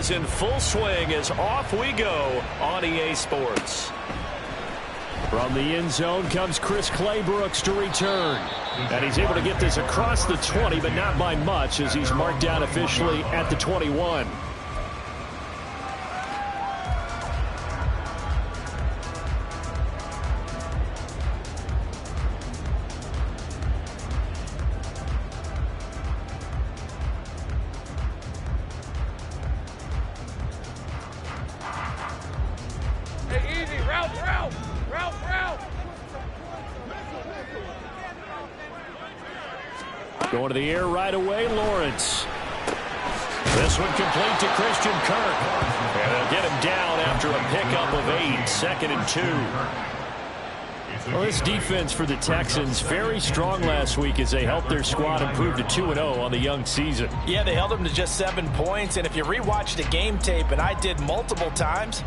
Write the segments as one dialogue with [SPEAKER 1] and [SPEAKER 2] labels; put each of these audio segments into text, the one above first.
[SPEAKER 1] is in full swing as off we go on EA Sports.
[SPEAKER 2] From the end zone comes Chris Claybrooks to return. And he's able to get this across the 20, but not by much, as he's marked down officially at the 21. Going to the air right away, Lawrence. This one complete to Christian Kirk. And they'll get him down after a pickup of 8, 2nd and 2. Well, this defense for the Texans, very strong last week as they helped their squad improve to 2-0 on the young season.
[SPEAKER 3] Yeah, they held them to just 7 points. And if you rewatch the game tape, and I did multiple times,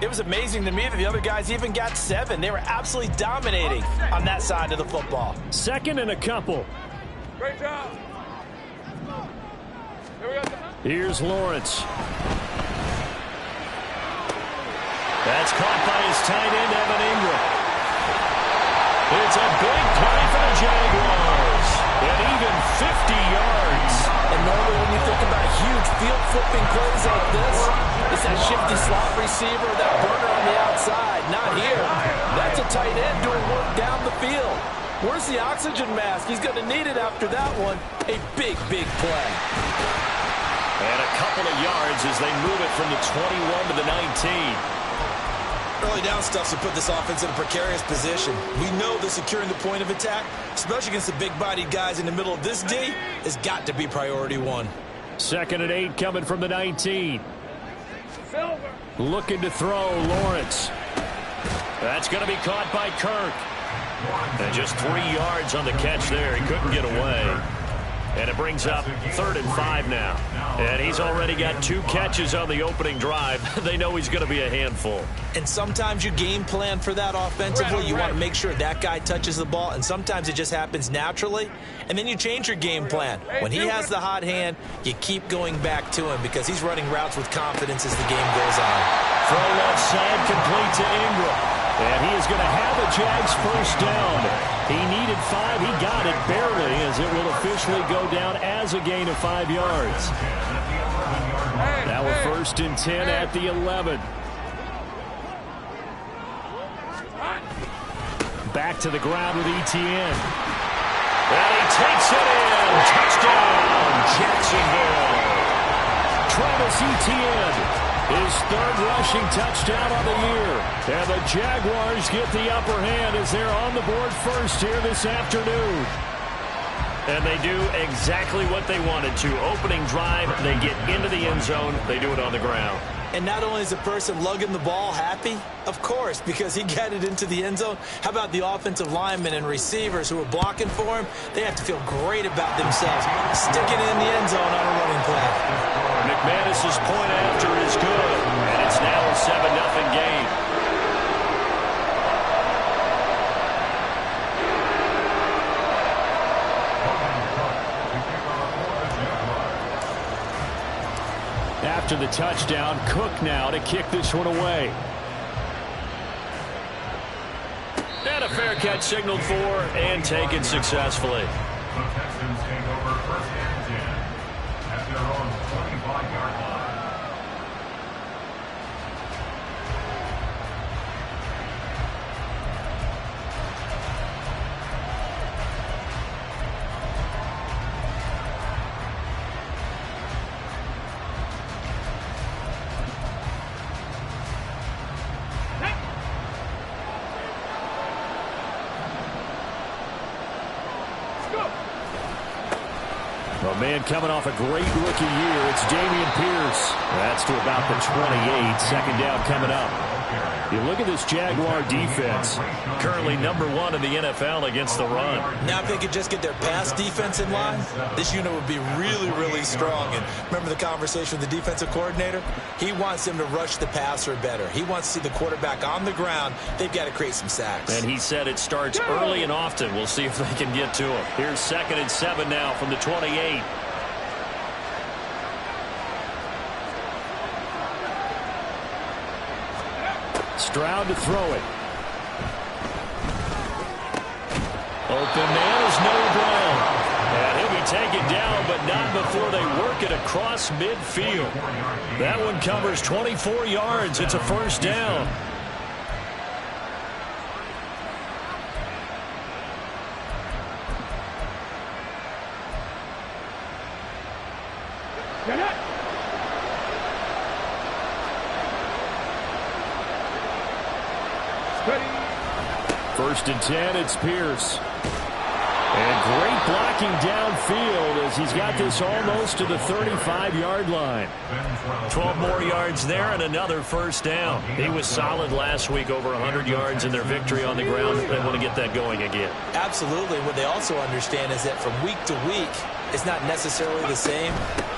[SPEAKER 3] it was amazing to me that the other guys even got 7. They were absolutely dominating on that side of the football.
[SPEAKER 2] 2nd and a couple.
[SPEAKER 4] Great job.
[SPEAKER 2] Here's Lawrence.
[SPEAKER 1] That's caught by his tight end, Evan Ingram. It's a big play for the Jaguars. And even 50 yards.
[SPEAKER 3] And normally when you think about huge field-flipping plays like this, it's that shifty slot receiver, that burner on the outside. Not here. That's a tight end doing work down the field. Where's the oxygen mask? He's going to need it after that one. A big, big play.
[SPEAKER 1] And a couple of yards as they move it from the 21 to the 19.
[SPEAKER 5] Early down stuff to put this offense in a precarious position. We know that securing the point of attack, especially against the big-bodied guys in the middle of this D, has got to be priority 1.
[SPEAKER 2] 2nd and 8 coming from the 19. Looking to throw, Lawrence.
[SPEAKER 1] That's going to be caught by Kirk. And just 3 yards on the catch there. He couldn't get away. And it brings up 3rd and 5 now. And he's already got 2 catches on the opening drive. They know he's going to be a handful.
[SPEAKER 3] And sometimes you game plan for that offensively. You want to make sure that guy touches the ball. And sometimes it just happens naturally. And then you change your game plan. When he has the hot hand, you keep going back to him because he's running routes with confidence as the game goes on.
[SPEAKER 1] Throw left side complete to Ingram.
[SPEAKER 2] And he is going to have a Jags first down. He needed 5. He got it barely as it will officially go down as a gain of 5 yards. Now we're 1st and 10 at the 11. Back to the ground with Etienne.
[SPEAKER 1] And he takes it in. Touchdown, Jacksonville.
[SPEAKER 2] Travis Etienne. His 3rd rushing touchdown on the year. And the Jaguars get the upper hand as they're on the board first here this afternoon.
[SPEAKER 1] And they do exactly what they wanted to. Opening drive, they get into the end zone. They do it on the ground.
[SPEAKER 3] And not only is the person lugging the ball happy, of course, because he got it into the end zone. How about the offensive linemen and receivers who are blocking for him? They have to feel great about themselves, sticking in the end zone on a running play.
[SPEAKER 1] McManus's point after is good, and it's now a 7-0 game.
[SPEAKER 2] After the touchdown, Cook now to kick this one away.
[SPEAKER 1] And a fair catch signaled for and taken successfully.
[SPEAKER 6] The Texans take over 1st and 10 at their own 25-yard line.
[SPEAKER 2] A man coming off a great rookie year, it's Dameon Pierce. That's to about the 28. 2nd down coming up. You look at this Jaguar defense.
[SPEAKER 1] Currently #1 in the NFL against the run.
[SPEAKER 5] Now if they could just get their pass defense in line, this unit would be really, really strong. And remember the conversation with the defensive coordinator? He wants them to rush the passer better. He wants to see the quarterback on the ground. They've got to create some sacks.
[SPEAKER 1] And he said it starts early and often. We'll see if they can get to him. Here's 2nd and 7 now from the 28.
[SPEAKER 2] Stroud to throw it. Open man is Noah Brown. And he'll be taken down, but not before they work it across midfield. That one covers 24 yards. It's a first down. First and 10, it's Pierce. And great blocking downfield as he's got this almost to the 35-yard line. 12 more yards there and another first down. He was solid last week, over 100 yards in their victory on the ground. They want to get that going again.
[SPEAKER 5] Absolutely. What they also understand is that from week to week, it's not necessarily the same,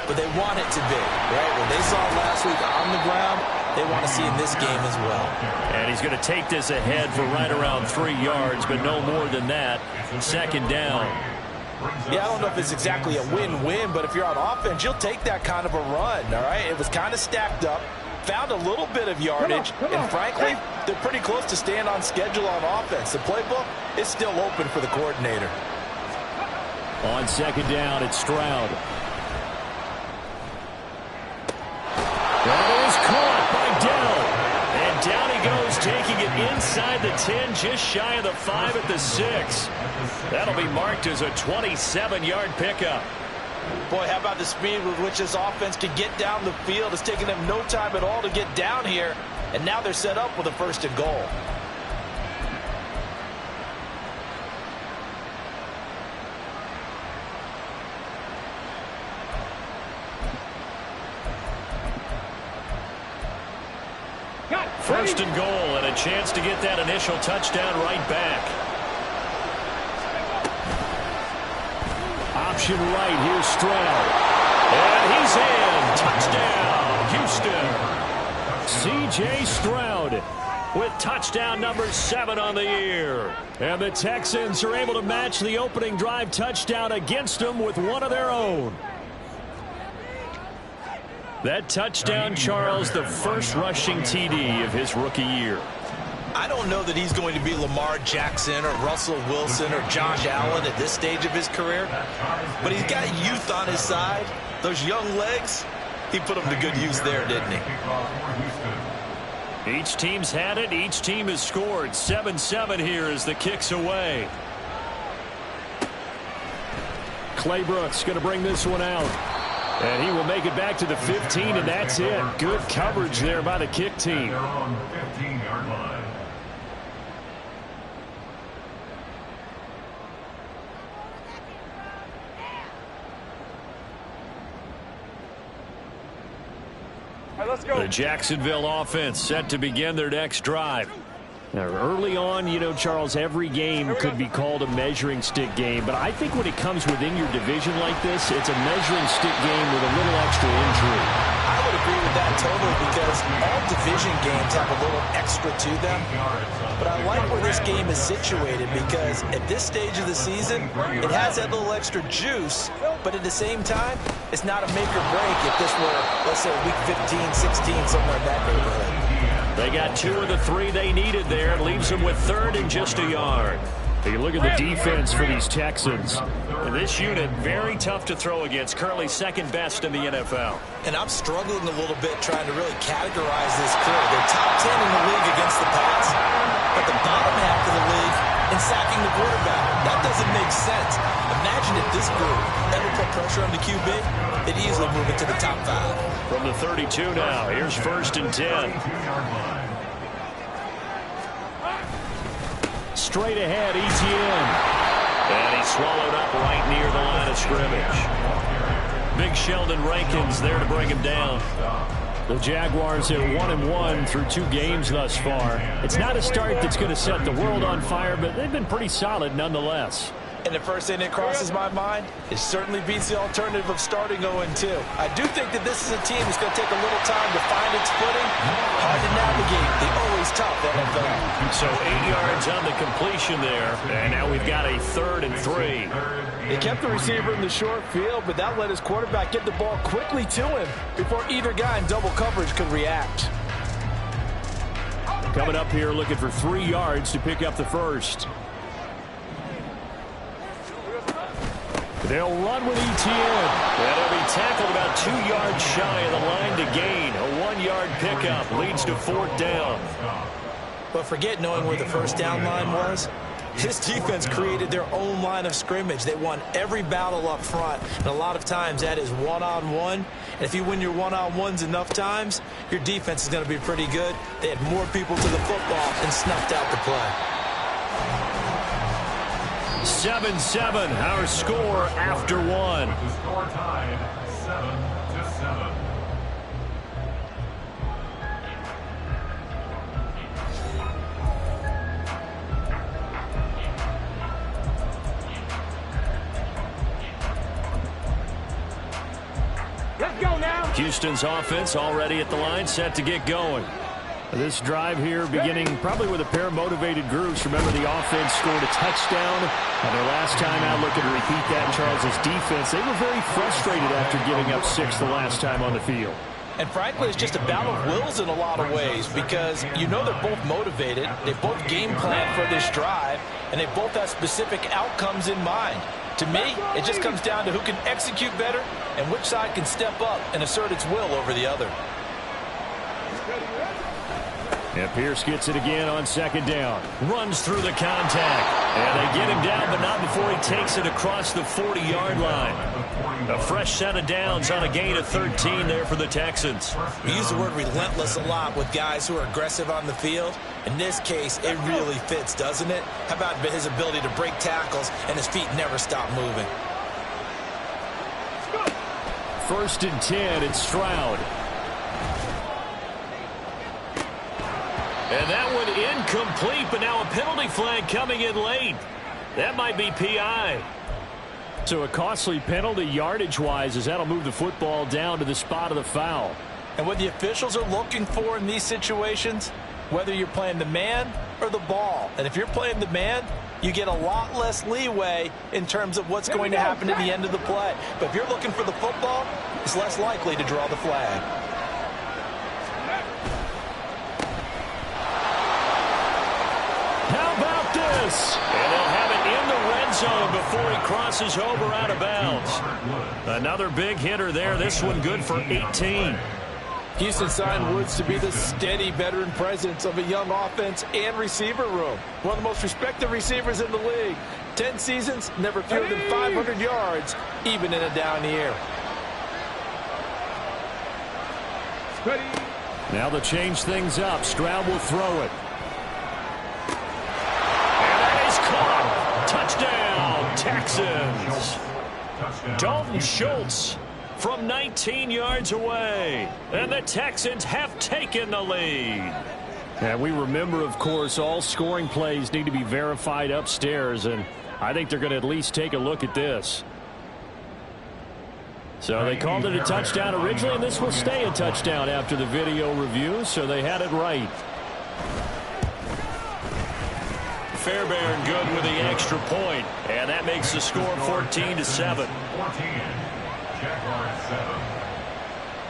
[SPEAKER 5] but they want it to be, right? What they saw last week on the ground, they want to see in this game as well.
[SPEAKER 2] And he's going to take this ahead for right around 3 yards, but no more than that. Second down.
[SPEAKER 3] Yeah, I don't know if it's exactly a win-win, but if you're on offense, you'll take that kind of a run, all right? It was kind of stacked up, found a little bit of yardage, and frankly, they're pretty close to staying on schedule on offense. The playbook is still open for the coordinator.
[SPEAKER 2] On second down, it's Stroud. That is caught by Dell. And down he goes, taking it inside the 10, just shy of the 5 at the 6. That'll be marked as a 27-yard pickup.
[SPEAKER 3] Boy, how about the speed with which this offense can get down the field? It's taken them no time at all to get down here, and now they're set up with a first and goal.
[SPEAKER 2] First and goal, and a chance to get that initial touchdown right back. Option right, here's Stroud. And he's in. Touchdown, Houston. C.J. Stroud with touchdown number 7 on the year. And the Texans are able to match the opening drive touchdown against them with one of their own. That touchdown, Charles, the first rushing TD of his rookie year.
[SPEAKER 5] I don't know that he's going to be Lamar Jackson or Russell Wilson or Josh Allen at this stage of his career, but he's got youth on his side. Those young legs, he put them to good use there, didn't he?
[SPEAKER 2] Each team's had it. Each team has scored. 7-7 here as the kick's away. Clay Brooks going to bring this one out. And he will make it back to the 15, and that's it. Good coverage there by the kick team.
[SPEAKER 6] They're on the 15-yard line.
[SPEAKER 3] Let's go.
[SPEAKER 2] The Jacksonville offense set to begin their next drive. Now, early on, you know, Charles, every game could be called a measuring stick game, but I think when it comes within your division like this, it's a measuring stick game with a little extra intrigue.
[SPEAKER 5] I would agree with that totally, because all division games have a little extra to them. But I like where this game is situated, because at this stage of the season, it has that little extra juice, but at the same time, it's not a make or break if this were, let's say, week 15, 16, somewhere in that neighborhood.
[SPEAKER 2] They got 2 of the 3 they needed there. Leaves them with 3rd and just a yard. You look at the defense for these Texans. And this unit, very tough to throw against. Currently second best in the NFL.
[SPEAKER 5] And I'm struggling a little bit trying to really categorize this crew. They're top 10 in the league against the pass, but the bottom half of the league in sacking the quarterback. That doesn't make sense. Imagine if this group ever put pressure on the QB, they'd easily move it to the top 5.
[SPEAKER 2] From the 32 now, here's 1st and 10. Straight ahead, ETN. And he's swallowed up right near the line of scrimmage. Big Sheldon Rankins there to bring him down. The Jaguars have 1-1 through 2 games thus far. It's not a start that's going to set the world on fire, but they've been pretty solid nonetheless.
[SPEAKER 3] And the first thing that crosses my mind, it certainly beats the alternative of starting 0-2. I do think that this is a team that's going to take a little time to find its footing. Hard to navigate the always tough NFL.
[SPEAKER 2] So 8 yards on the completion there, and now we've got a 3rd and 3.
[SPEAKER 3] They kept the receiver in the short field, but that let his quarterback get the ball quickly to him before either guy in double coverage could react.
[SPEAKER 2] coming up here looking for 3 yards to pick up the first. They'll run with ETN.
[SPEAKER 1] And he'll be tackled about 2 yards shy of the line to gain. A 1-yard pickup leads to 4th down.
[SPEAKER 5] But forget knowing where the first down line was. This defense created their own line of scrimmage. They won every battle up front, and a lot of times that is one-on-one. And if you win your one-on-ones enough times, your defense is going to be pretty good. They had more people to the football and snuffed out the play.
[SPEAKER 1] 7-7, our score after one.
[SPEAKER 6] The score tied 7-7.
[SPEAKER 2] Let's go now.
[SPEAKER 1] Houston's offense already at the line, set to get going.
[SPEAKER 2] This drive here beginning probably with a pair of motivated groups. Remember, the offense scored a touchdown. And their last time out, looking to repeat that, Charles' defense, they were very frustrated after giving up 6 the last time on the field.
[SPEAKER 3] And frankly, it's just a battle of wills in a lot of ways because you know they're both motivated. They both game plan for this drive, and they both have specific outcomes in mind. To me, it just comes down to who can execute better and which side can step up and assert its will over the other.
[SPEAKER 2] And Pierce gets it again on 2nd down.
[SPEAKER 1] Runs through the contact. And they get him down, but not before he takes it across the 40-yard line. A fresh set of downs on a gain of 13 there for the Texans.
[SPEAKER 5] We use the word relentless a lot with guys who are aggressive on the field. In this case, it really fits, doesn't it? How about his ability to break tackles and his feet never stop moving?
[SPEAKER 2] 1st and 10, it's Stroud.
[SPEAKER 1] And that one incomplete, but now a penalty flag coming in late. That might be PI.
[SPEAKER 2] So a costly penalty yardage-wise as that'll move the football down to the spot of the foul.
[SPEAKER 3] And what the officials are looking for in these situations, whether you're playing the man or the ball. And if you're playing the man, you get a lot less leeway in terms of what's going to happen at the end of the play. But if you're looking for the football, it's less likely to draw the flag.
[SPEAKER 1] How about this? And they'll have it in the red zone before he crosses over out of bounds. Another big hitter there. This one good for 18.
[SPEAKER 3] Houston signed Woods to be the steady veteran presence of a young offense and receiver room. One of the most respected receivers in the league. 10 seasons, never fewer than 500 yards, even in a down year.
[SPEAKER 2] Now they'll change things up. Stroud will throw it.
[SPEAKER 1] Touchdown, Texans. Dalton Schultz from 19 yards away. And the Texans have taken the lead.
[SPEAKER 2] And we remember, of course, all scoring plays need to be verified upstairs. And I think they're going to at least take a look at this. So they called it a touchdown originally, and this will stay a touchdown after the video review. So they had it right.
[SPEAKER 1] Fairbairn good with the extra point, and that makes the score 14-7.
[SPEAKER 6] 14. Jaguars 7.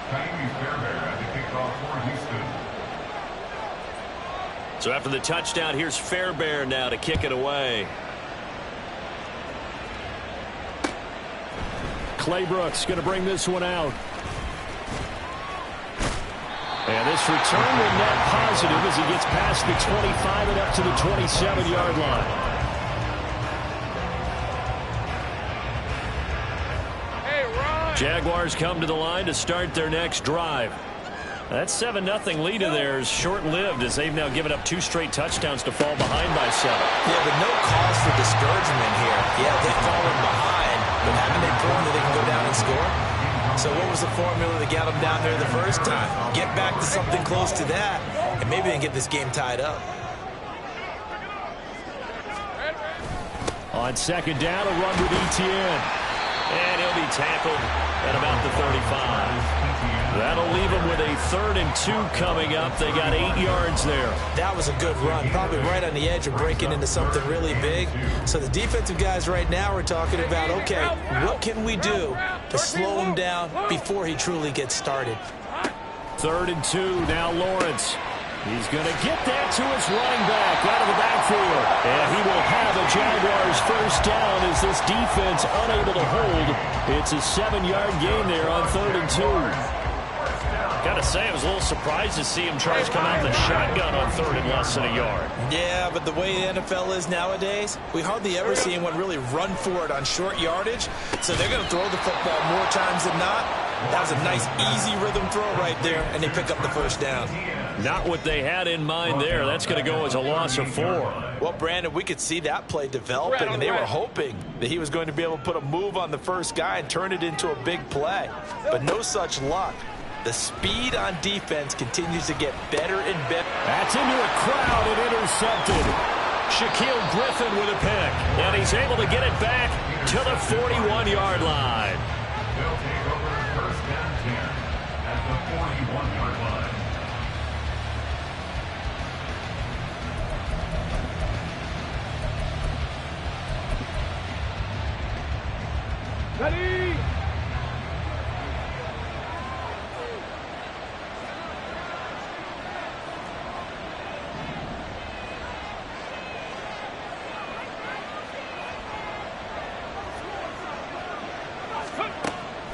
[SPEAKER 6] Fairbairn at the kickoff for Houston.
[SPEAKER 1] So after the touchdown, here's Fairbairn now to kick it away.
[SPEAKER 2] Claybrooks going to bring this one out. And this return will net positive as he gets past the 25 and up to the 27-yard line.
[SPEAKER 1] Jaguars come to the line to start their next drive. That 7-0 lead of theirs short-lived as they've now given up 2 straight touchdowns to fall behind by 7.
[SPEAKER 5] Yeah, but no cause for discouragement here. Yeah, they've fallen behind, but haven't they proven that they can go down and score? So what was the formula to get them down there the first time? Get back to something close to that, and maybe they can get this game tied up.
[SPEAKER 2] On 2nd down, a run with ETN.
[SPEAKER 1] And he'll be tackled at about the 35. That'll leave them with a 3rd and 2 coming up. They got 8 yards there.
[SPEAKER 5] That was a good run, probably right on the edge of breaking into something really big. So the defensive guys right now are talking about, okay, what can we do to slow him down before he truly gets started?
[SPEAKER 2] 3rd and 2, now Lawrence. He's going to get that to his running back out of the backfield. And he will have a Jaguars first down as this defense unable to hold. It's a 7-yard gain there on 3rd and 2.
[SPEAKER 1] Gotta say, I was a little surprised to see him try to come out in the shotgun on 3rd and less than a yard.
[SPEAKER 5] Yeah, but the way the NFL is nowadays, we hardly ever see anyone really run for it on short yardage. So they're going to throw the football more times than not. That was a nice, easy rhythm throw right there, and they pick up the first down.
[SPEAKER 1] Not what they had in mind there. That's going to go as a loss of 4.
[SPEAKER 5] Well, Brandon, we could see that play developing, and they were hoping that he was going to be able to put a move on the first guy and turn it into a big play. But no such luck. The speed on defense continues to get better and better.
[SPEAKER 2] That's into a crowd and intercepted.
[SPEAKER 1] Shaquille Griffin with a pick. And he's able to get it back to the 41-yard line.
[SPEAKER 6] They'll take over first and 10 at the 41-yard line.
[SPEAKER 4] Ready?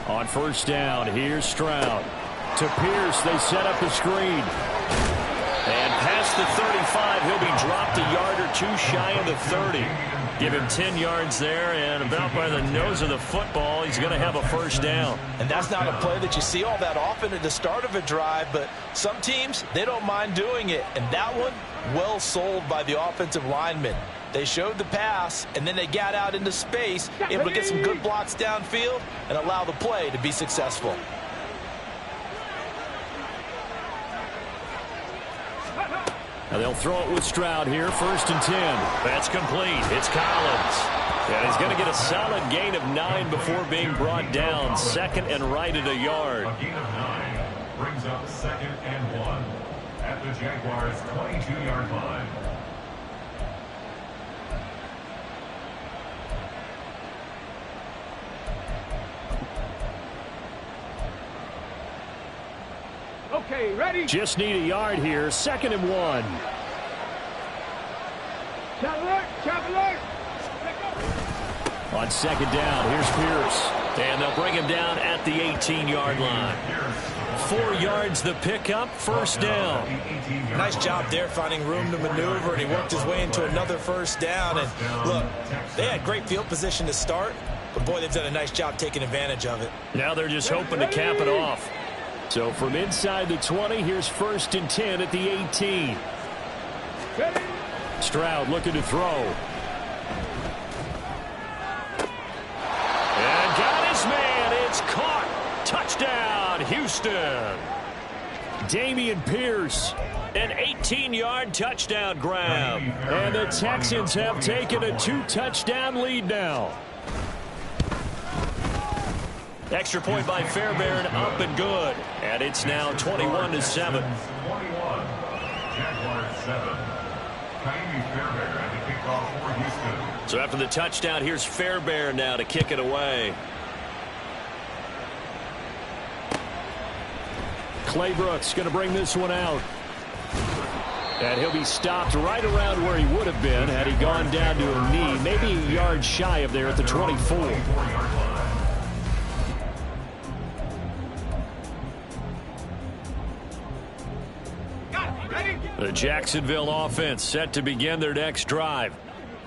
[SPEAKER 2] On first down, here's Stroud. To Pierce, they set up the screen.
[SPEAKER 1] And past the 35, he'll be dropped a yard or 2 shy of the 30. Give him 10 yards there, and about by the nose of the football, he's going to have a first down.
[SPEAKER 5] And that's not a play that you see all that often at the start of a drive, but some teams, they don't mind doing it. And that one, well sold by the offensive lineman. They showed the pass, and then they got out into space, able to get some good blocks downfield and allow the play to be successful.
[SPEAKER 2] Now they'll throw it with Stroud here, 1st and 10.
[SPEAKER 1] That's complete. It's Collins. And he's going to get a solid gain of 9 before being brought down. 2nd and right at a yard.
[SPEAKER 6] A gain of 9 brings up 2nd and 1 at the Jaguars' 22-yard line.
[SPEAKER 4] Okay, ready?
[SPEAKER 2] Just need a yard here, 2nd and 1.
[SPEAKER 4] Traveler!
[SPEAKER 2] On 2nd down, here's Pierce.
[SPEAKER 1] And they'll bring him down at the 18-yard line. 4 yards the pickup, first down.
[SPEAKER 5] Nice job there finding room to maneuver, and he worked his way into another first down. And look, they had great field position to start, but boy, they've done a nice job taking advantage of it.
[SPEAKER 1] Now they're just hoping to cap it off.
[SPEAKER 2] So from inside the 20, here's 1st and 10 at the 18. Stroud looking to throw.
[SPEAKER 1] And got his man. It's caught. Touchdown, Houston.
[SPEAKER 2] Dameon Pierce.
[SPEAKER 1] An 18-yard touchdown grab.
[SPEAKER 2] And the Texans have taken a 2-touchdown lead now.
[SPEAKER 1] Extra point by Fairbairn, up and good. And it's now 21-7.
[SPEAKER 6] 21. Jaguars 7. Fairbairn at the kickoff for Houston.
[SPEAKER 1] So after the touchdown, here's Fairbairn now to kick it away.
[SPEAKER 2] Clay Brooks going to bring this one out. And he'll be stopped right around where he would have been had he gone down to a knee, maybe a yard shy of there at the 24.
[SPEAKER 1] The Jacksonville offense set to begin their next drive.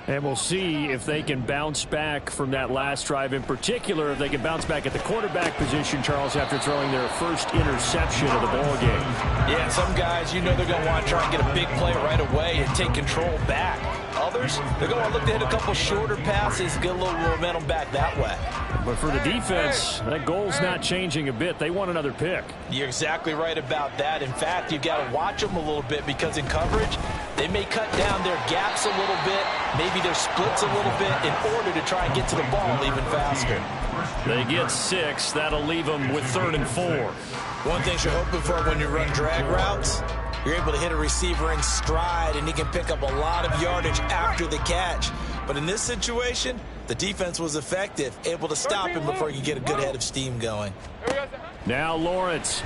[SPEAKER 2] And we'll see if they can bounce back from that last drive, in particular if they can bounce back at the quarterback position, Charles, after throwing their first interception of the ball game.
[SPEAKER 5] Yeah, some guys, you know they're going to want to try and get a big play right away and take control back. Others, they're going to look to hit a couple shorter passes, get a little momentum back that way.
[SPEAKER 2] But for the defense, that goal's not changing a bit. They want another pick.
[SPEAKER 5] You're exactly right about that. In fact, you've got to watch them a little bit because in coverage, they may cut down their gaps a little bit, maybe their splits a little bit in order to try and get to the ball even faster.
[SPEAKER 1] They get 6. That'll leave them with 3rd and 4.
[SPEAKER 5] One thing you're hoping for when you run drag routes, you're able to hit a receiver in stride, and he can pick up a lot of yardage after the catch. But in this situation, the defense was effective, able to stop him before you get a good head of steam going.
[SPEAKER 2] Now Lawrence.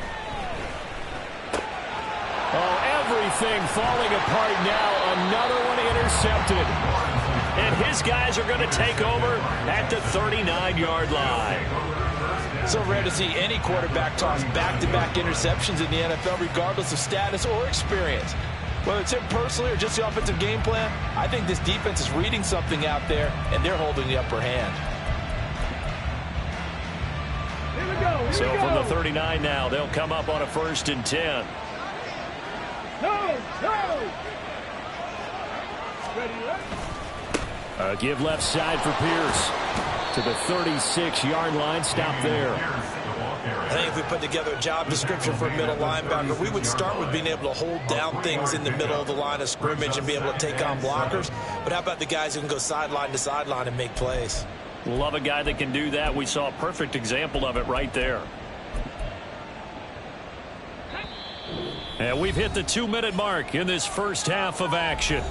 [SPEAKER 2] Oh, Everything falling apart now. Another one intercepted.
[SPEAKER 1] And his guys are going to take over at the 39-yard line.
[SPEAKER 3] So rare to see any quarterback toss back-to-back interceptions in the NFL, regardless of status or experience. Whether it's him personally or just the offensive game plan, I think this defense is reading something out there, and they're holding the upper hand.
[SPEAKER 1] So from the 39 now, they'll come up on a 1st and 10.
[SPEAKER 4] No! Ready, ready?
[SPEAKER 2] A give left side for Pierce to the 36-yard line. Stop there.
[SPEAKER 5] I think if we put together a job description for a middle linebacker, we would start with being able to hold down things in the middle of the line of scrimmage and be able to take on blockers. But how about the guys who can go sideline to sideline and make plays?
[SPEAKER 1] Love a guy that can do that. We saw a perfect example of it right there. And we've hit the 2-minute mark in this first half of action.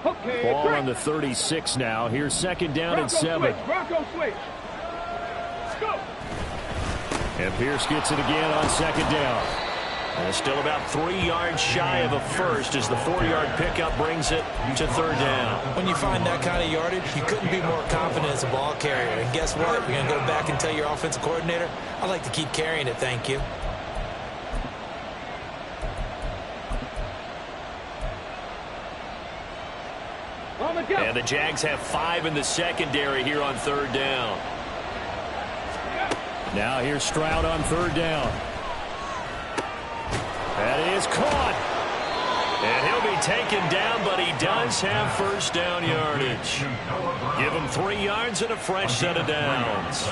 [SPEAKER 4] Okay,
[SPEAKER 2] Ball on the 36 now. Here's 2nd down and 7.
[SPEAKER 4] Bronco switch. Let's go.
[SPEAKER 2] And Pierce gets it again on 2nd down.
[SPEAKER 1] And still about 3 yards shy of a first as the 4-yard pickup brings it to 3rd down.
[SPEAKER 5] When you find that kind of yardage, you couldn't be more confident as a ball carrier. And guess what? You're going to go back and tell your offensive coordinator, I'd like to keep carrying it, thank you.
[SPEAKER 1] And the Jags have 5 in the secondary here on 3rd down.
[SPEAKER 2] Now here's Stroud on 3rd down.
[SPEAKER 1] That is caught. And he'll be taken down, but he does have 1st down yardage. Give him 3 yards and a fresh set of downs.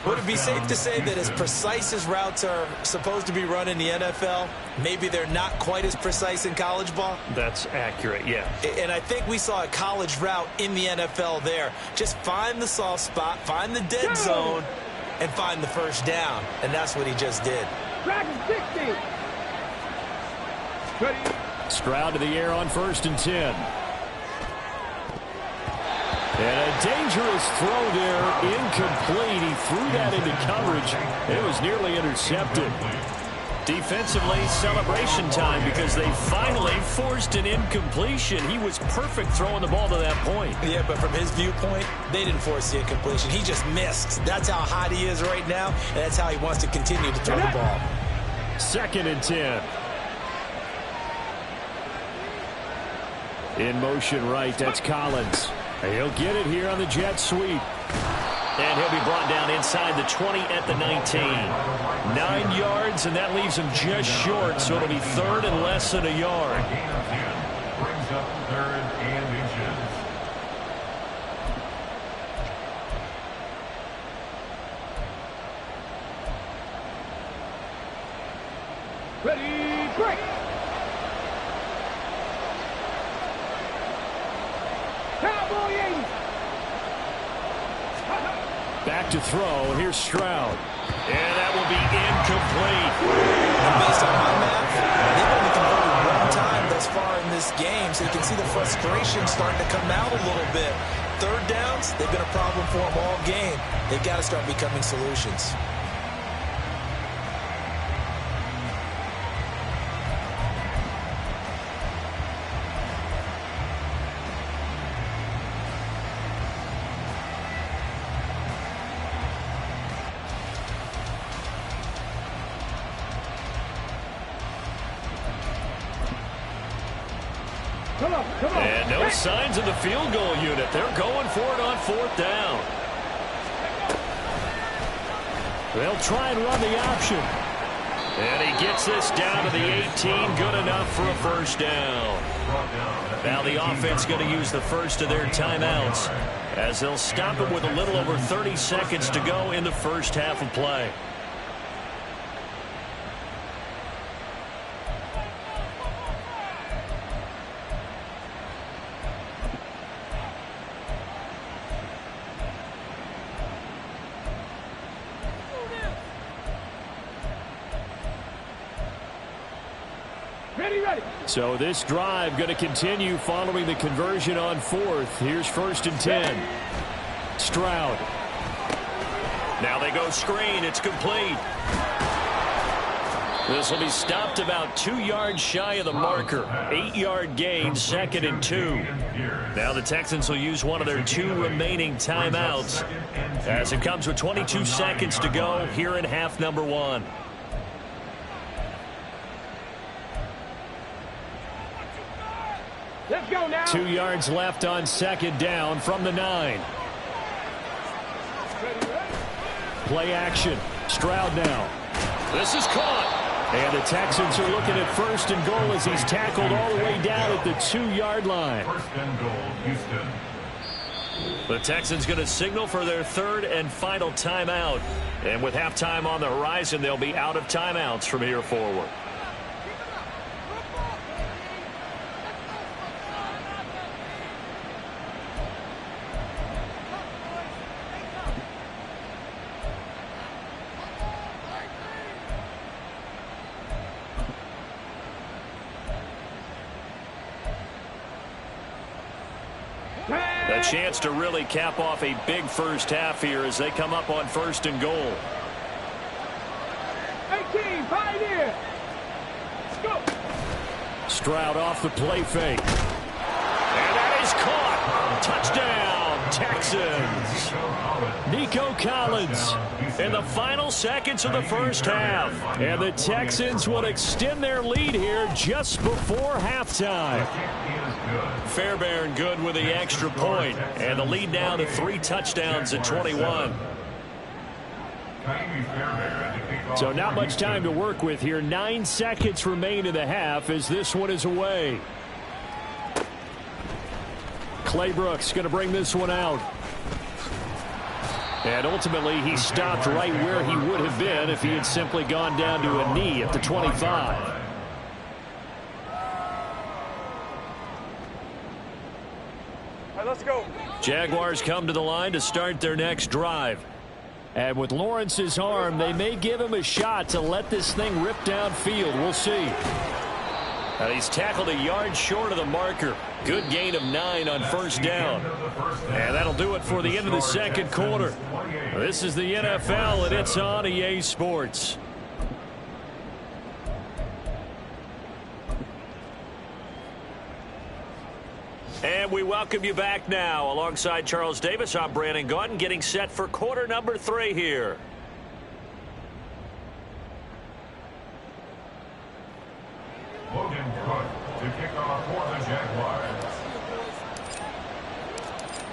[SPEAKER 5] Would it be safe to say that as precise as routes are supposed to be run in the NFL, maybe they're not quite as precise in college ball?
[SPEAKER 1] That's accurate, yeah.
[SPEAKER 5] And I think we saw a college route in the NFL there. Just find the soft spot, find the dead zone, and find the 1st down. And that's what he just did.
[SPEAKER 4] Dragon 60. Ready.
[SPEAKER 2] Stroud to the air on 1st and 10. And a dangerous throw there, incomplete. He threw that into coverage. It was nearly intercepted.
[SPEAKER 1] Defensively, celebration time because they finally forced an incompletion. He was perfect throwing the ball to that point.
[SPEAKER 5] Yeah, but from his viewpoint, they didn't force the incompletion. He just missed. That's how hot he is right now, and that's how he wants to continue to throw the ball.
[SPEAKER 2] 2nd and 10. In motion right, that's Collins. He'll get it here on the jet sweep.
[SPEAKER 1] And he'll be brought down inside the 20 at the 19. 9 yards, and that leaves him just short, so it'll be 3rd and less than a yard.
[SPEAKER 6] Brings up 3rd and inches.
[SPEAKER 4] Ready, break. Cowboy 80.
[SPEAKER 2] Back to throw. Here's Stroud.
[SPEAKER 1] And that will be incomplete.
[SPEAKER 5] And based on my math, they've only converted 1 time thus far in this game, so you can see the frustration starting to come out a little bit. 3rd downs, they've been a problem for them all game. They've got to start becoming solutions.
[SPEAKER 1] And no signs of the field goal unit. They're going for it on 4th down.
[SPEAKER 2] They'll try and run the option.
[SPEAKER 1] And he gets this down to the 18. Good enough for a 1st down. Now the offense going to use the first of their timeouts as they'll stop it with a little over 30 seconds to go in the first half of play.
[SPEAKER 4] Ready, ready.
[SPEAKER 2] So this drive going to continue following the conversion on 4th. Here's 1st and 10. Stroud.
[SPEAKER 1] Now they go screen. It's complete. This will be stopped about 2 yards shy of the marker. 8-yard gain, 2nd and 2. Now the Texans will use one of their 2 remaining timeouts as it comes with 22 seconds to go here in half number 1.
[SPEAKER 4] Let's go now.
[SPEAKER 2] 2 yards left on 2nd down from the 9. Play action. Stroud now.
[SPEAKER 1] This is caught.
[SPEAKER 2] And the Texans are looking at 1st and goal as he's tackled all the way down at the 2-yard line.
[SPEAKER 6] 1st and goal, Houston.
[SPEAKER 1] The Texans going to signal for their 3rd and final timeout. And with halftime on the horizon, they'll be out of timeouts from here forward. A chance to really cap off a big first half here as they come up on 1st and goal.
[SPEAKER 4] 18, Pioneer. Let's go.
[SPEAKER 2] Stroud off the play fake.
[SPEAKER 1] And that is caught. Touchdown, Texans.
[SPEAKER 2] Nico Collins
[SPEAKER 1] In the final seconds of the first half.
[SPEAKER 2] And the Texans will extend their lead here just before halftime.
[SPEAKER 1] Fairbairn good with the extra point. And the lead now to 3 touchdowns at 21.
[SPEAKER 2] So not much time to work with here. 9 seconds remain in the half as this one is away. Claybrooks going to bring this one out. And ultimately he stopped right where he would have been if he had simply gone down to a knee at the 25.
[SPEAKER 4] All right, let's go.
[SPEAKER 1] Jaguars come to the line to start their next drive.
[SPEAKER 2] And with Lawrence's arm, they may give him a shot to let this thing rip downfield. We'll see.
[SPEAKER 1] And he's tackled a yard short of the marker. Good gain of 9 on first down. And that'll do it for the end of the second quarter. This is the NFL, and it's on EA Sports. And we welcome you back now. Alongside Charles Davis, I'm Brandon Gaudin, getting set for quarter number 3 here.
[SPEAKER 6] Logan Cook to kick off for the Jaguars.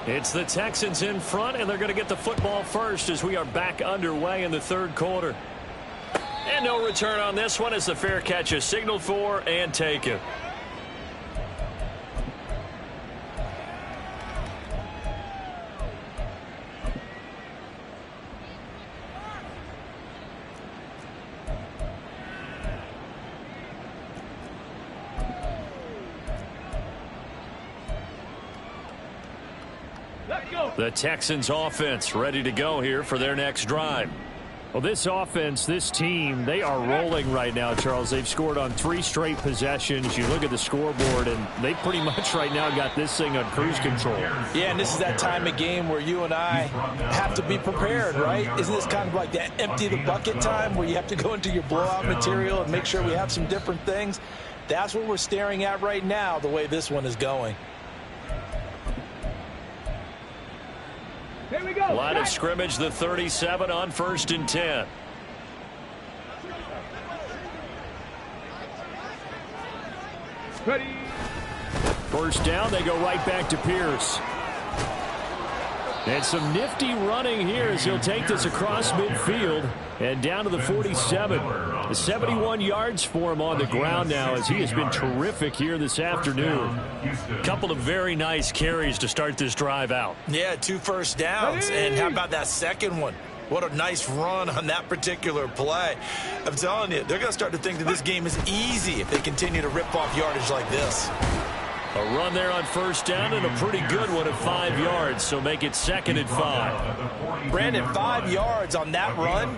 [SPEAKER 1] It's the Texans in front, and they're going to get the football first as we are back underway in the third quarter. And no return on this one as the fair catch is signaled for and taken. The Texans offense ready to go here for their next drive.
[SPEAKER 2] Well, this offense, this team, they are rolling right now, Charles. They've scored on 3 straight possessions. You look at the scoreboard, and they pretty much right now got this thing on cruise control.
[SPEAKER 5] Yeah, and this is that time of game where you and I have to be prepared, right? Isn't this kind of like that empty the bucket time where you have to go into your blowout material and make sure we have some different things? That's what we're staring at right now, the way this one is going.
[SPEAKER 4] Here we go.
[SPEAKER 1] Line of scrimmage, the 37 on 1st and 10.
[SPEAKER 4] Ready.
[SPEAKER 2] First down, they go right back to Pierce. And some nifty running here as he'll take this across midfield and down to the 47. 71 yards for him on the ground now as he has been terrific here this afternoon.
[SPEAKER 1] Couple of very nice carries to start this drive out.
[SPEAKER 5] Yeah, 2 first downs. And how about that second one? What a nice run on that particular play. I'm telling you, they're going to start to think that this game is easy if they continue to rip off yardage like this.
[SPEAKER 1] A run there on first down and a pretty good one at 5 yards, so make it 2nd and 5.
[SPEAKER 5] Brandon, 5 yards on that run.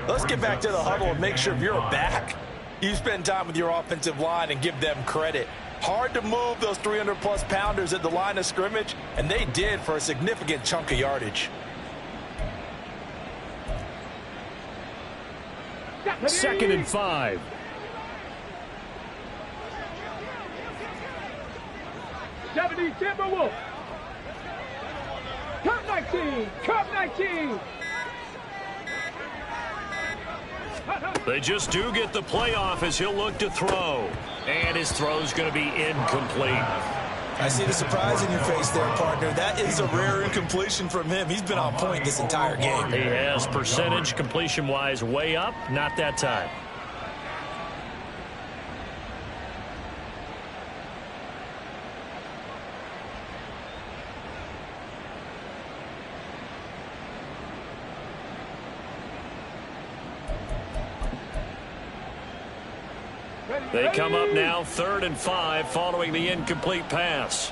[SPEAKER 5] Let's get back to the huddle and make sure if you're a back, You spend time with your offensive line and give them credit. Hard to move those 300-plus pounders at the line of scrimmage, and they did for a significant chunk of yardage.
[SPEAKER 2] 2nd and 5.
[SPEAKER 4] Timberwolves. Cup 19. Cup 19.
[SPEAKER 1] They just do get the playoff as he'll look to throw. And his throw's going to be incomplete.
[SPEAKER 5] I see the surprise in your face there, partner. That is a rare incompletion from him. He's been on point this entire game.
[SPEAKER 1] He has percentage completion-wise way up. Not that time. They come up now 3rd and 5 following the incomplete pass.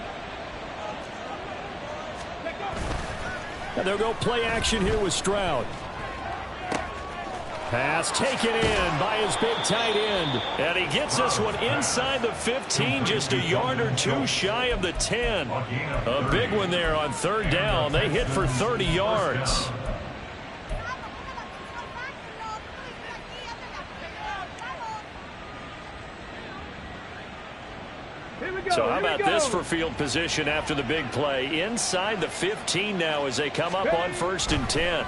[SPEAKER 2] And they'll go play action here with Stroud. Pass taken in by his big tight end.
[SPEAKER 1] And he gets this one inside the 15, just a yard or two shy of the 10. A big one there on 3rd down. They hit for 30 yards. So how about this for field position after the big play? Inside the 15 now as they come up on 1st and 10.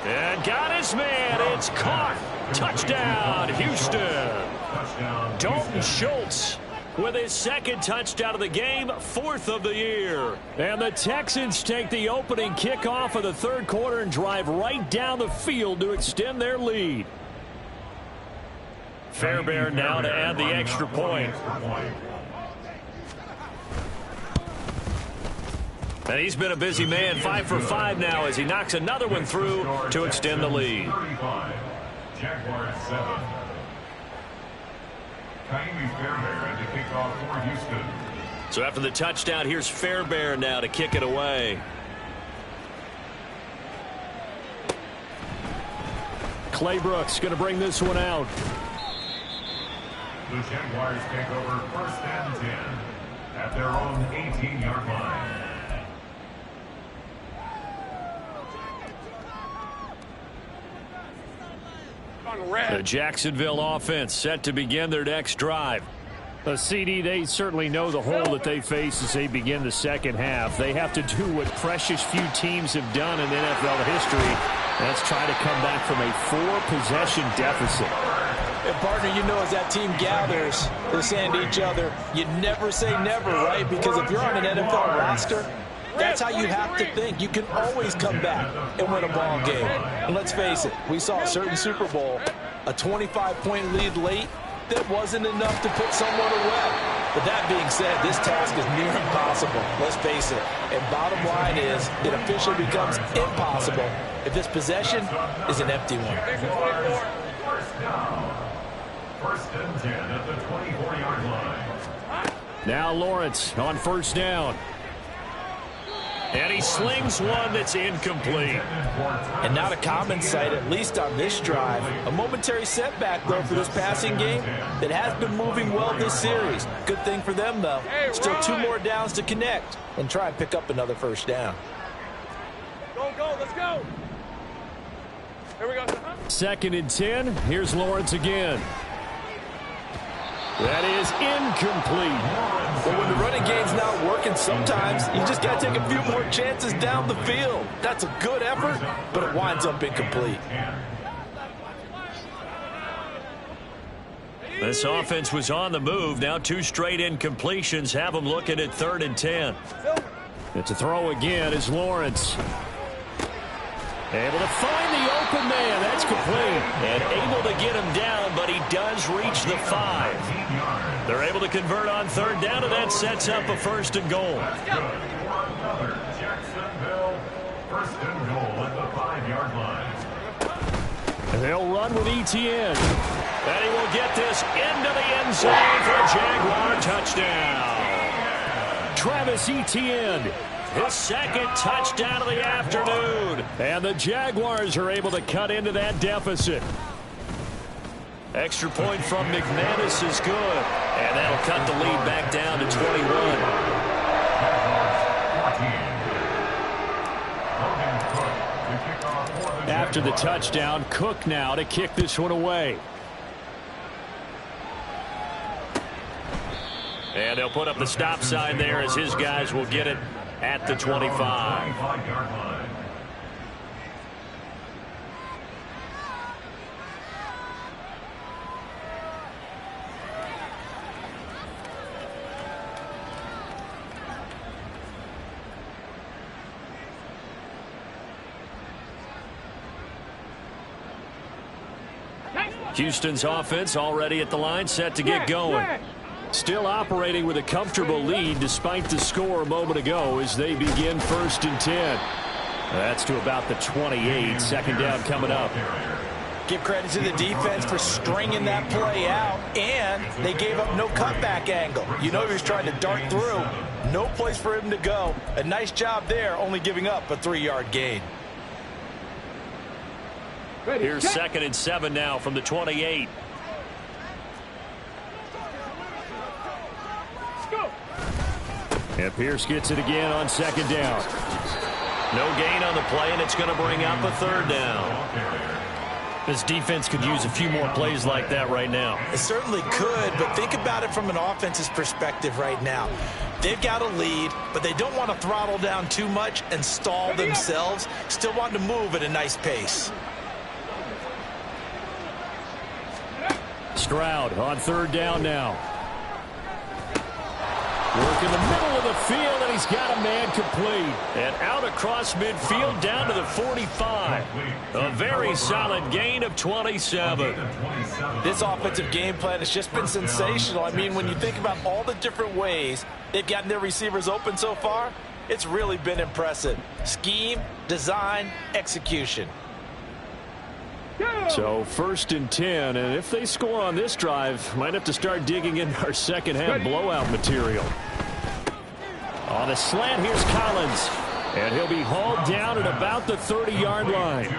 [SPEAKER 1] And got his man. It's caught. Touchdown, Houston. Dalton Schultz with his 2nd touchdown of the game, 4th of the year.
[SPEAKER 2] And the Texans take the opening kickoff of the 3rd quarter and drive right down the field to extend their lead.
[SPEAKER 1] Fairbairn now to add the extra point. And he's been a busy man, 5 for 5 now as he knocks another one through to extend the lead.
[SPEAKER 6] Jaguars 7. Kaimi Fairbairn to kick off for Houston.
[SPEAKER 1] So after the touchdown, here's Fairbairn now to kick it away.
[SPEAKER 2] Claybrooks going to bring this one out.
[SPEAKER 6] The Jaguars take over 1st and 10 at their own 18-yard line.
[SPEAKER 1] The Jacksonville offense set to begin their next drive.
[SPEAKER 2] The CD, they certainly know the hole that they face as they begin the 2nd half. They have to do what precious few teams have done in NFL history. That's try to come back from a 4-possession deficit.
[SPEAKER 5] And partner, you know, as that team gathers, they're saying to each other, you never say never, right? Because if you're on an NFL roster, that's how you have to think. You can always come back and win a ball game. And let's face it, we saw a certain Super Bowl, a 25-point lead late, that wasn't enough to put someone away. But that being said, this task is near impossible. Let's face it. And bottom line is, it officially becomes impossible if this possession is an empty one.
[SPEAKER 6] First down. 1st and 10 at the 24-yard line.
[SPEAKER 2] Now Lawrence on 1st down.
[SPEAKER 1] And he slings one that's incomplete.
[SPEAKER 5] And not a common sight, at least on this drive. A momentary setback, though, for this passing game that has been moving well this series. Good thing for them, though. Still 2 more downs to connect and try and pick up another 1st down.
[SPEAKER 4] Go, let's go. Here we go.
[SPEAKER 2] 2nd and 10. Here's Lawrence again. That is incomplete.
[SPEAKER 5] But when the running game's not working, sometimes you just got to take a few more chances down the field. That's a good effort, but it winds up incomplete.
[SPEAKER 1] This offense was on the move. Now 2 straight incompletions have them looking at 3rd and 10.
[SPEAKER 2] It's a throw again as Lawrence. Able to find the open man. That's complete.
[SPEAKER 1] And able to get him down, but he does reach the 5. They're able to convert on 3rd down, and that sets up a 1st and goal.
[SPEAKER 6] Another Jacksonville 1st and goal at the 5-yard line.
[SPEAKER 2] And they'll run with ETN.
[SPEAKER 1] And he will get this into the end zone for a Jaguar touchdown.
[SPEAKER 2] Travis Etienne.
[SPEAKER 1] His 2nd touchdown of the afternoon.
[SPEAKER 2] And the Jaguars are able to cut into that deficit.
[SPEAKER 1] Extra point from McManus is good. And that'll cut the lead back down to 21.
[SPEAKER 2] After the touchdown, Cook now to kick this one away.
[SPEAKER 1] And they'll put up the stop sign there as his guys will get it at the 25. Houston's offense already at the line, set to get going.
[SPEAKER 2] Still operating with a comfortable lead despite the score a moment ago as they begin 1st and 10. That's to about the 28. Second down coming up.
[SPEAKER 5] Give credit to the defense for stringing that play out, and they gave up no cutback angle. You know he was trying to dart through. No place for him to go. A nice job there, only giving up a 3-yard gain.
[SPEAKER 1] Here's 2nd and 7 now from the 28.
[SPEAKER 2] And Pierce gets it again on 2nd down.
[SPEAKER 1] No gain on the play, and it's going to bring up a 3rd down. This defense could use a few more plays like that right now.
[SPEAKER 5] It certainly could, but think about it from an offense's perspective right now. They've got a lead, but they don't want to throttle down too much and stall themselves. Still want to move at a nice pace.
[SPEAKER 2] Stroud on 3rd down now. Work in the middle of the field, and he's got a man complete.
[SPEAKER 1] And out across midfield down to the 45. A very solid gain of 27.
[SPEAKER 3] This offensive game plan has just been sensational. I mean, when you think about all the different ways they've gotten their receivers open so far, it's really been impressive. Scheme, design, execution.
[SPEAKER 2] So 1st and 10, and if they score on this drive, might have to start digging in our second half blowout material. On the slant, here's Collins, and he'll be hauled down at about the 30-yard line.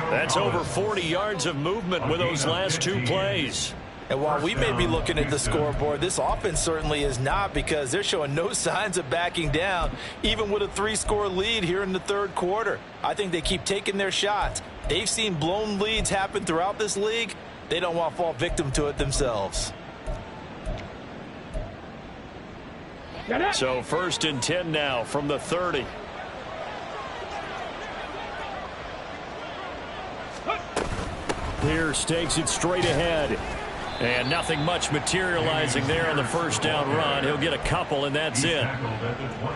[SPEAKER 1] That's over 40 yards of movement with those last 2 plays.
[SPEAKER 3] And while we may be looking at the scoreboard, this offense certainly is not, because they're showing no signs of backing down, even with a 3-score lead here in the 3rd quarter. I think they keep taking their shots. They've seen blown leads happen throughout this league. They don't want to fall victim to it themselves.
[SPEAKER 1] So 1st and 10 now from the 30.
[SPEAKER 2] Pierce takes it straight ahead.
[SPEAKER 1] And nothing much materializing there on the 1st down run. He'll get a couple, and that's it.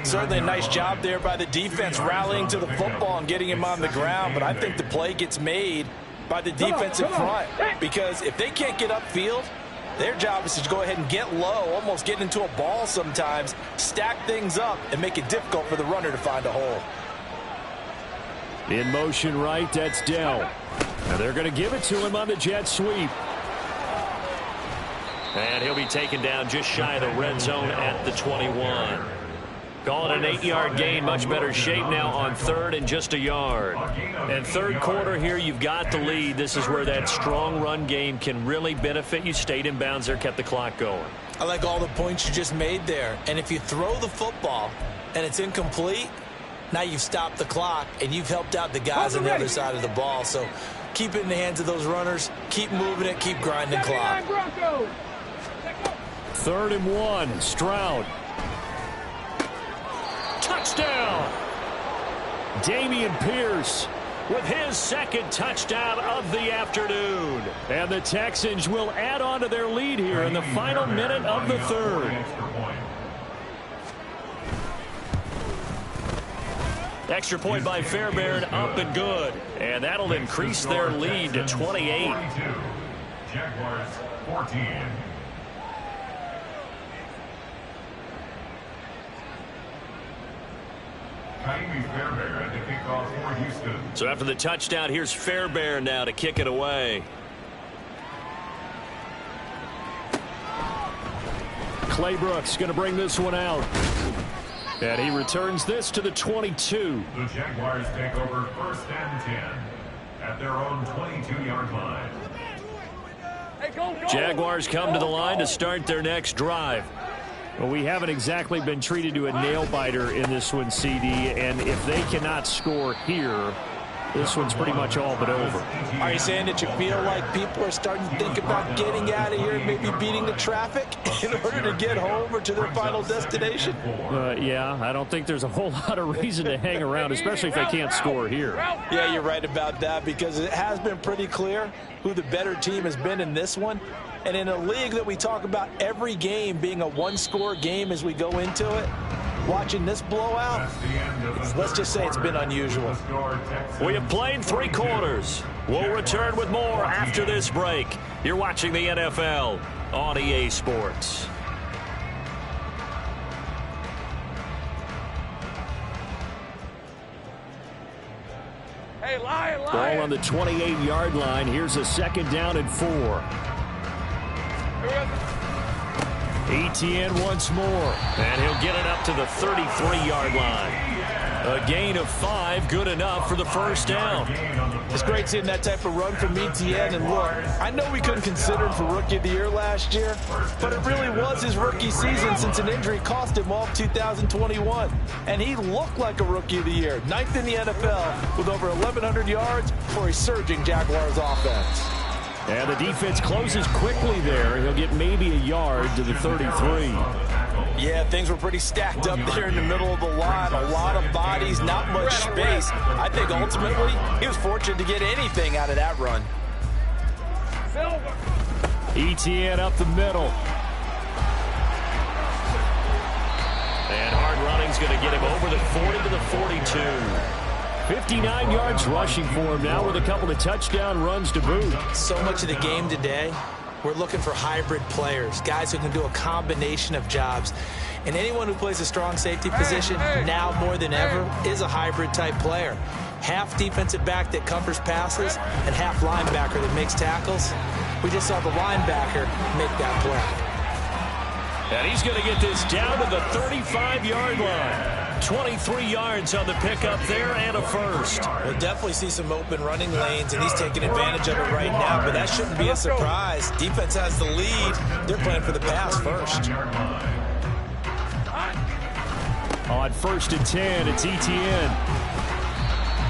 [SPEAKER 3] Certainly a nice job there by the defense rallying to the football and getting him on the ground. But I think the play gets made by the defensive front, because if they can't get upfield, their job is to go ahead and get low, almost get into a ball sometimes, stack things up, and make it difficult for the runner to find a hole.
[SPEAKER 2] In motion right, that's Dell. And they're going to give it to him on the jet sweep.
[SPEAKER 1] And he'll be taken down just shy of the red zone at the 21. Call it an 8-yard gain. Much better shape now on 3rd and just a yard. And 3rd quarter here, you've got the lead. This is where that strong run game can really benefit you. Stayed in bounds there, kept the clock going.
[SPEAKER 5] I like all the points you just made there. And if you throw the football and it's incomplete, now you've stopped the clock and you've helped out the guys on the other side of the ball. So keep it in the hands of those runners. Keep moving it. Keep grinding clock.
[SPEAKER 2] 3rd and 1. Stroud.
[SPEAKER 1] Touchdown!
[SPEAKER 2] Damian Pierce
[SPEAKER 1] with his 2nd touchdown of the afternoon.
[SPEAKER 2] And the Texans will add on to their lead here in the final minute of the 3rd.
[SPEAKER 1] Extra point by Fairbairn, up and good. And that'll increase their lead to 28.
[SPEAKER 6] Jaguars 14. Fairbairn to kick off for Houston.
[SPEAKER 1] So after the touchdown, here's Fairbairn now to kick it away.
[SPEAKER 2] Clay Brooks going to bring this one out. And he returns this to the 22.
[SPEAKER 6] The Jaguars take over 1st and 10 at their own 22-yard line.
[SPEAKER 4] Hey,
[SPEAKER 1] Jaguars come to the line to start their next drive.
[SPEAKER 2] Well, we haven't exactly been treated to a nail-biter in this one, CD, and if they cannot score here, this one's pretty much all but over.
[SPEAKER 5] Are you saying that you feel like people are starting to think about getting out of here and maybe beating the traffic in order to get home or to their final destination?
[SPEAKER 2] Yeah, I don't think there's a whole lot of reason to hang around, especially if they can't score here.
[SPEAKER 5] Yeah, you're right about that, because it has been pretty clear who the better team has been in this one. And in a league that we talk about every game being a one-score game as we go into it, watching this blowout, let's just say it's been unusual.
[SPEAKER 1] We have played 3 quarters. We'll return with more after this break. You're watching the NFL on EA Sports.
[SPEAKER 4] Hey, Lion.
[SPEAKER 2] Ball on the 28-yard line. Here's a 2nd down and 4. Etienne once more.
[SPEAKER 1] And he'll get it up to the 33-yard line. A gain of 5, good enough for the first down.
[SPEAKER 5] It's great seeing that type of run from Etienne. And look, I know we couldn't consider him for Rookie of the Year last year, but it really was his rookie season since an injury cost him all of 2021. And he looked like a Rookie of the Year, 9th in the NFL with over 1,100 yards for a surging Jaguars offense.
[SPEAKER 2] And the defense closes quickly there. He'll get maybe a yard to the 33.
[SPEAKER 5] Yeah, things were pretty stacked up there in the middle of the line. A lot of bodies, not much space. I think ultimately he was fortunate to get anything out of that run.
[SPEAKER 2] Etienne up the middle.
[SPEAKER 1] And hard running's going to get him over the 40 to the 42.
[SPEAKER 2] 59 yards rushing for him now with a couple of touchdown runs to boot.
[SPEAKER 5] So much of the game today, we're looking for hybrid players, guys who can do a combination of jobs. And anyone who plays a strong safety position, now more than ever, is a hybrid type player. Half defensive back that covers passes and half linebacker that makes tackles. We just saw the linebacker make that play.
[SPEAKER 1] And he's going to get this down to the 35-yard line. 23 yards on the pickup there and a first.
[SPEAKER 5] We'll definitely see some open running lanes, and he's taking advantage of it right now, but that shouldn't be a surprise. Defense has the lead. They're playing for the pass first.
[SPEAKER 2] On 1st and 10, it's Etienne.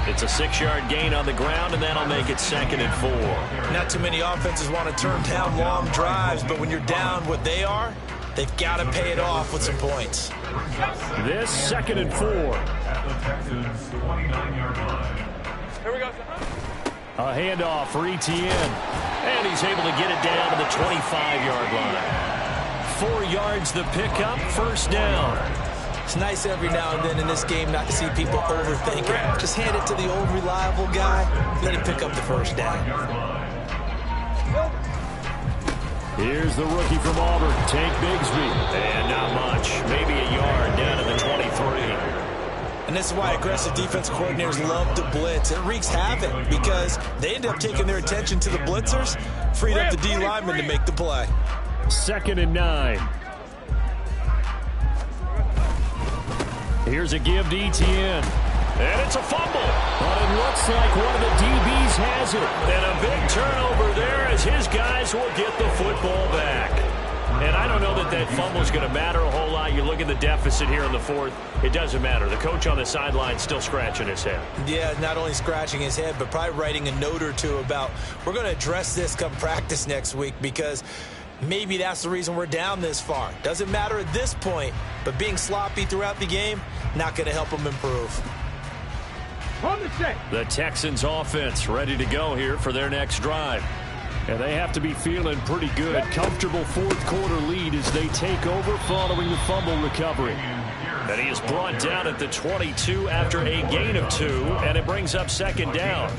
[SPEAKER 1] It's a 6-yard gain on the ground, and that'll make it 2nd and 4.
[SPEAKER 5] Not too many offenses want to turn down long drives, but when you're down what they are, they've got to pay it off with some points.
[SPEAKER 2] This 2nd and 4.
[SPEAKER 6] At the Texans' 29-yard line.
[SPEAKER 4] Here we go.
[SPEAKER 2] A handoff for Etienne.
[SPEAKER 1] And he's able to get it down to the 25-yard line. 4 yards the pickup, first down.
[SPEAKER 5] It's nice every now and then in this game not to see people overthink it. Just hand it to the old reliable guy, let him pick up the first down.
[SPEAKER 2] Here's the rookie from Auburn, Tank Bigsby.
[SPEAKER 1] And not much, maybe a yard down to the 23.
[SPEAKER 5] And this is why aggressive defense coordinators love to blitz. It wreaks havoc because they end up taking their attention to the blitzers, freed up the D lineman to make the play.
[SPEAKER 2] 2nd and 9. Here's a give to Etienne.
[SPEAKER 1] And it's a fumble.
[SPEAKER 2] But it looks like one of the DBs has it.
[SPEAKER 1] And a big turnover there as his guys will get the football back. And I don't know that that fumble is going to matter a whole lot. You look at the deficit here in the 4th. It doesn't matter. The coach on the sideline still scratching his head.
[SPEAKER 5] Yeah, not only scratching his head, but probably writing a note or two about we're going to address this come practice next week because maybe that's the reason we're down this far. Doesn't matter at this point, but being sloppy throughout the game, not going to help them improve.
[SPEAKER 1] The Texans offense ready to go here for their next drive.
[SPEAKER 2] And they have to be feeling pretty good. Comfortable 4th quarter lead as they take over following the fumble recovery.
[SPEAKER 1] And he is brought down at the 22 after a gain of 2, and it brings up 2nd down.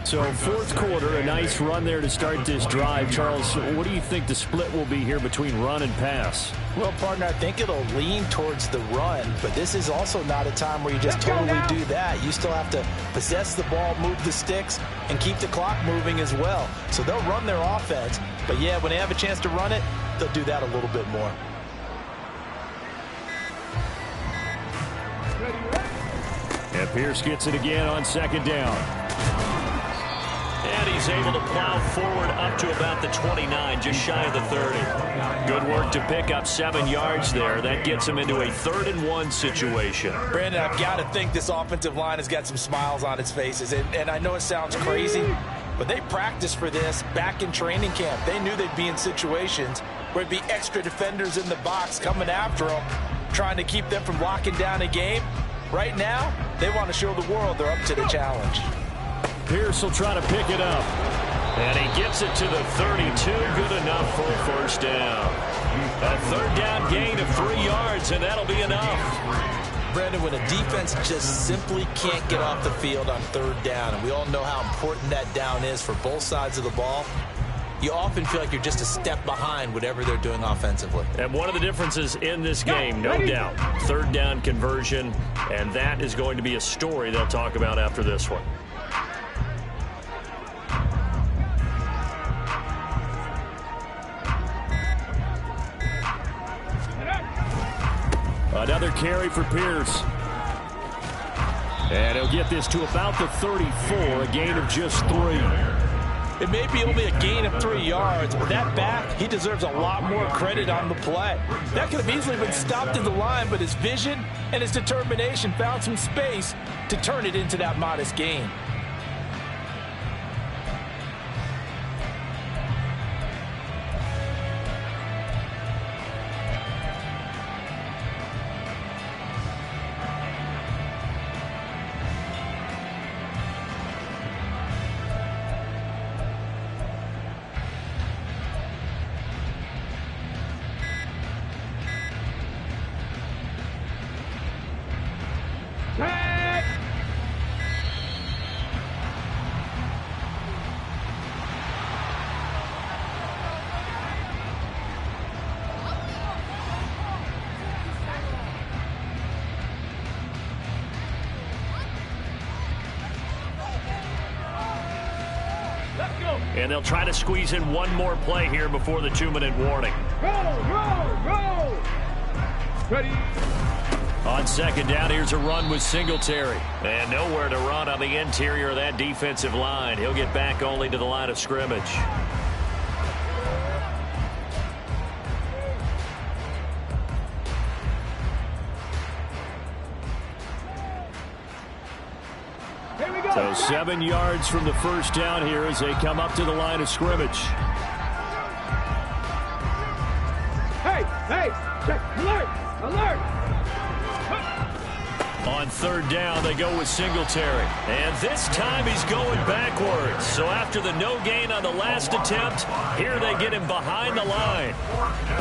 [SPEAKER 2] So 4th quarter, a nice run there to start this drive. Charles, what do you think the split will be here between run and pass?
[SPEAKER 5] Well, partner, I think it'll lean towards the run, but this is also not a time where you just totally do that. You still have to possess the ball, move the sticks, and keep the clock moving as well. So they'll run their offense, but yeah, when they have a chance to run it, they'll do that a little bit more.
[SPEAKER 2] And Pierce gets it again on 2nd down.
[SPEAKER 1] And he's able to plow forward up to about the 29, just shy of the 30. Good work to pick up 7 yards there. That gets him into a 3rd-and-1 situation.
[SPEAKER 5] Brandon, I've got to think this offensive line has got some smiles on its faces. And I know it sounds crazy, but they practiced for this back in training camp. They knew they'd be in situations where it'd be extra defenders in the box coming after them, trying to keep them from locking down a game. Right now, they want to show the world they're up to the challenge.
[SPEAKER 1] Pierce will try to pick it up. And he gets it to the 32. Good enough for a 1st down. A 3rd down gain of 3 yards, and that'll be enough.
[SPEAKER 5] Brandon, when a defense just simply can't get off the field on 3rd down, and we all know how important that down is for both sides of the ball, you often feel like you're just a step behind whatever they're doing offensively.
[SPEAKER 1] And one of the differences in this game, no doubt, 3rd down conversion, and that is going to be a story they'll talk about after this one. Another carry for Pierce. And he'll get this to about the 34, a gain of just 3.
[SPEAKER 3] It may be only a gain of 3 yards, but that back, he deserves a lot more credit on the play. That could have easily been stopped in the line, but his vision and his determination found some space to turn it into that modest gain.
[SPEAKER 1] And they'll try to squeeze in one more play here before the 2-minute warning.
[SPEAKER 4] Roll! Ready?
[SPEAKER 1] On 2nd down, here's a run with Singletary. And nowhere to run on the interior of that defensive line. He'll get back only to the line of scrimmage. So 7 yards from the 1st down here as they come up to the line of scrimmage.
[SPEAKER 4] Hey! Check! Alert!
[SPEAKER 1] On 3rd down, they go with Singletary. And this time he's going backwards. So after the no gain on the last attempt, here they get him behind the line.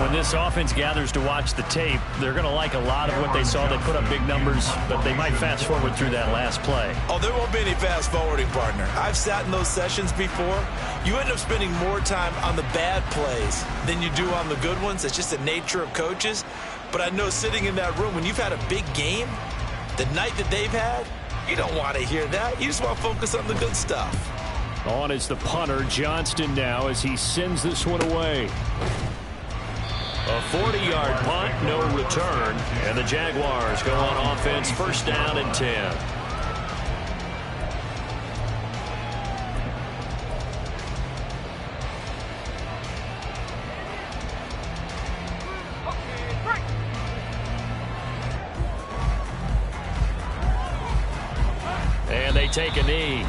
[SPEAKER 1] When this offense gathers to watch the tape, they're going to like a lot of what they saw. They put up big numbers, but they might fast forward through that last play.
[SPEAKER 5] Oh, there won't be any fast forwarding, partner. I've sat in those sessions before. You end up spending more time on the bad plays than you do on the good ones. It's just the nature of coaches. But I know sitting in that room, when you've had a big game, the night that they've had, you don't want to hear that. You just want to focus on the good stuff.
[SPEAKER 1] On is the punter, Johnston, now as he sends this one away. A 40-yard punt, no return, and the Jaguars go on offense, 1st down and 10. And they take a knee.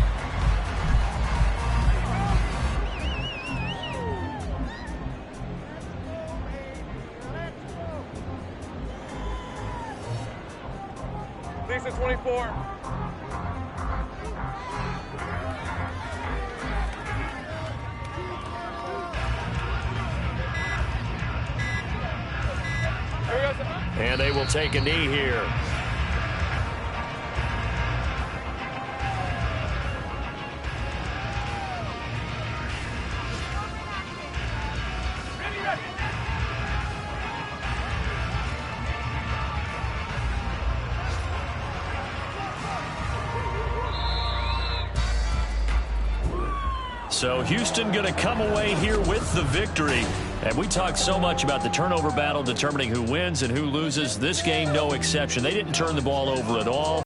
[SPEAKER 4] Lisa 24.
[SPEAKER 1] And they will take a knee here. So Houston going to come away here with the victory. And we talked so much about the turnover battle determining who wins and who loses. This game, no exception. They didn't turn the ball over at all.